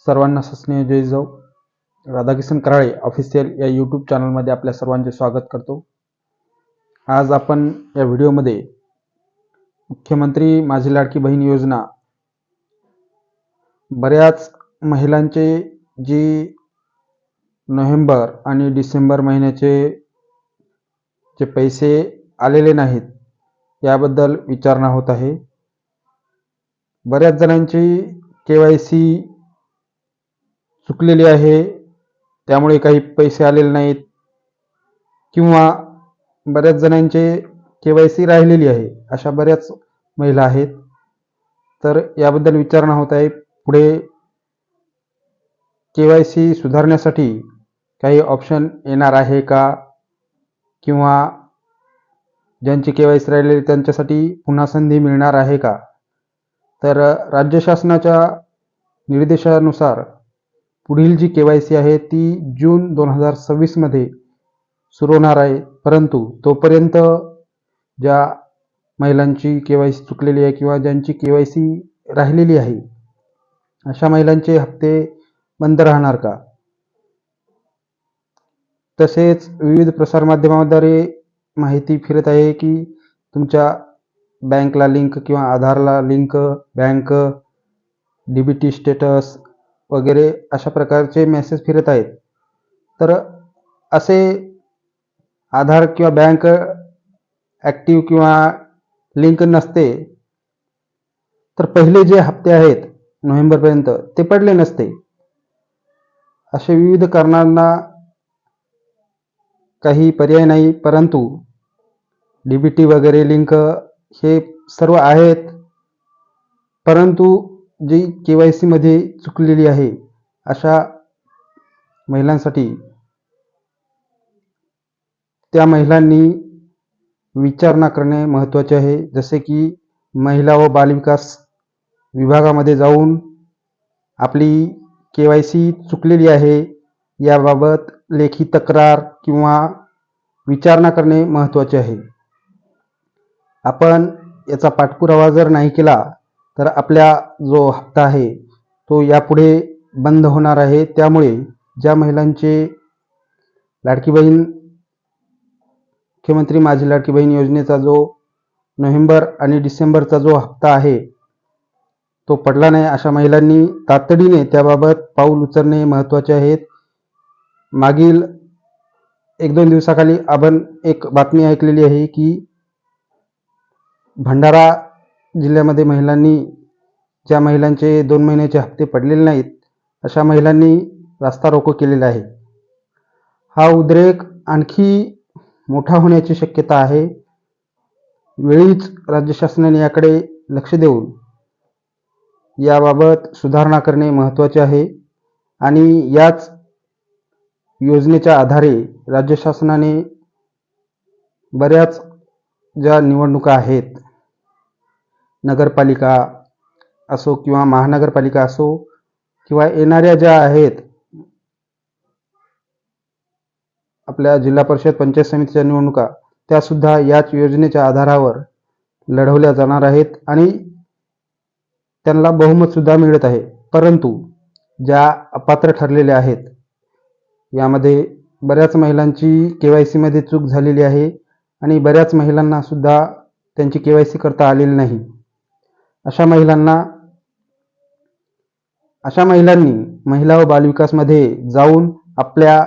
सर्वांना सस्नेह जय जाऊ. राधाकिशन कराळे ऑफिशियल या यूट्यूब चॅनलमध्ये आपल्या सर्वांचे स्वागत करतो. आज आपण या व्हिडिओमध्ये मुख्यमंत्री माझी लाडकी बहीण योजना बऱ्याच महिलांचे जी नोव्हेंबर आणि डिसेंबर महिन्याचे जे पैसे आलेले नाहीत याबद्दल विचारणा होत आहे. बऱ्याच जणांची KYC चुकलेली आहे, त्यामुळे काही पैसे आलेले नाहीत, किंवा बऱ्याच जणांचे KYC राहिलेली आहे, अशा बऱ्याच महिला आहेत. तर याबद्दल विचारणा होत आहे. पुढे KYC सुधारण्यासाठी काही ऑप्शन येणार आहे का, किंवा ज्यांची KYC राहिलेली त्यांच्यासाठी पुन्हा संधी मिळणार आहे का? तर राज्य शासनाच्या निर्देशानुसार पुढील जी KYC आहे ती जून 2026 मध्ये सुरू होणार आहे. परंतु तोपर्यंत ज्या महिलांची KYC चुकलेली आहे किंवा ज्यांची KYC राहिलेली आहे अशा महिलांचे हप्ते बंद राहणार का? तसेच विविध प्रसारमाध्यमांद्वारे माहिती फिरत आहे की तुमच्या बँकला लिंक किंवा आधारला लिंक, बँक, DBT स्टेटस वगैरे अशा प्रकारचे मेसेज फिरत आहेत. तर असे आधार किंवा बँक ॲक्टिव्ह किंवा लिंक नसते तर पहिले जे हप्ते आहेत नोव्हेंबरपर्यंत ते पडले नसते. असे विविध कारणांना काही पर्याय नाही, परंतु DBT वगैरे लिंक हे सर्व आहेत, परंतु जी KYC मध्ये चुकलेली आहे अशा महिलांसाठी त्या महिलांनी विचारणा करणे महत्त्वाचे आहे. जसे की महिला व बालविकास विभागामध्ये जाऊन आपली KYC चुकलेली आहे याबाबत लेखी तक्रार किंवा विचारणा करणे महत्त्वाचे आहे. आपण याचा पाठपुरावा जर नाही केला तर आपल्या जो हप्ता आहे तो यापुढे बंद होणार आहे. त्यामुळे ज्या महिलांचे लाडकी बहीण मुख्यमंत्री माझी लाडकी बहीण योजनेचा जो नोव्हेंबर आणि डिसेंबरचा जो हप्ता आहे तो पडला नाही अशा महिलांनी तातडीने त्याबाबत पाऊल उचलणे महत्त्वाचे आहे. मागील 1-2 दिवसाखाली आपण एक बातमी ऐकलेली आहे की भंडारा जिल्ह्यामध्ये महिलांनी, ज्या महिलांचे 2 महिन्याचे हप्ते पडलेले नाहीत अशा महिलांनी रास्ता रोको केलेला आहे. हा उद्रेक आणखी मोठा होण्याची शक्यता आहे. वेळीच राज्य शासनाने याकडे लक्ष देऊन याबाबत सुधारणा करणे महत्त्वाचे आहे. आणि याच योजनेच्या आधारे राज्य शासनाने बऱ्याच ज्या निवडणुका आहेत, नगरपालिका असो किंवा महानगरपालिका असो किंवा येणाऱ्या ज्या आहेत आपल्या जिल्हा परिषद पंचायत समितीच्या निवडणुका, त्यासुद्धा याच योजनेच्या आधारावर लढवल्या जाणार आहेत आणि त्यांना बहुमतसुद्धा मिळत आहे. परंतु ज्या अपात्र ठरलेल्या आहेत यामध्ये बऱ्याच महिलांची KYC मध्ये चूक झालेली आहे आणि बऱ्याच महिलांना सुद्धा त्यांची KYC करता आलेली नाही. अशा महिलांनी महिला व बालविकासमध्ये जाऊन आपल्या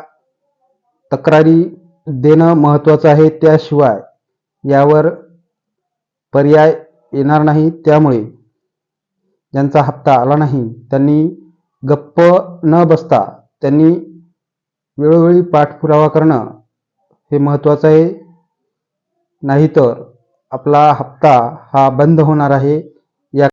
तक्रारी देणं महत्त्वाचं आहे. त्याशिवाय यावर पर्याय येणार नाही. त्यामुळे ज्यांचा हप्ता आला नाही त्यांनी गप्प न बसता त्यांनी वेळोवेळी पाठपुरावा करणं हे महत्त्वाचं आहे. नाहीतर आपला हप्ता हा बंद होणार आहे